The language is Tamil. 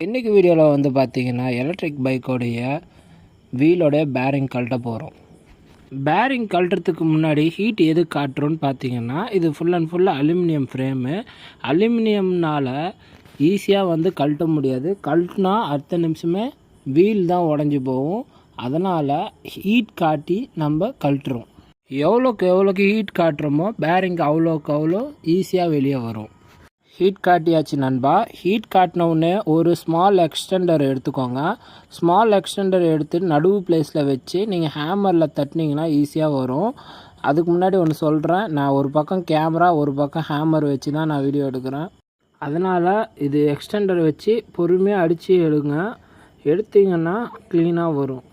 இன்றைக்கி வீடியோவில் வந்து பார்த்திங்கன்னா எலக்ட்ரிக் பைக்கோடைய வீலோடைய பேரிங் கழட்ட போகிறோம். பேரிங் கழட்டுறதுக்கு முன்னாடி ஹீட் எது காட்டுறோன்னு பார்த்தீங்கன்னா, இது ஃபுல் அண்ட் ஃபுல்லாக அலுமினியம் ஃப்ரேமு. அலுமினியம்னால் ஈஸியாக வந்து கழட்ட முடியாது. கழட்டினா அடுத்த நிமிஷமே வீல் தான் உடஞ்சி போகும். அதனால் ஹீட் காட்டி நம்ம கழட்டுறோம். எவ்வளோக்கு ஹீட் காட்டுறோமோ பேரிங் அவ்வளோ ஈஸியாக வெளியே வரும். ஹீட் காட்டியாச்சு நண்பா. ஹீட் காட்டினவுடனே ஒரு ஸ்மால் எக்ஸ்டெண்டர் எடுத்துக்கோங்க. ஸ்மால் எக்ஸ்டெண்டர் எடுத்து நடுவு பிளேஸில் வச்சு நீங்கள் ஹேமரில் தட்டினீங்கன்னா ஈஸியாக வரும். அதுக்கு முன்னாடி ஒன்று சொல்கிறேன், நான் ஒரு பக்கம் கேமரா ஒரு பக்கம் ஹேமர் வச்சு தான் நான் வீடியோ எடுக்கிறேன். அதனால் இது எக்ஸ்டெண்டர் வச்சு பொறுமையாக அடித்து எடுங்க. எடுத்திங்கன்னா க்ளீனாக வரும்.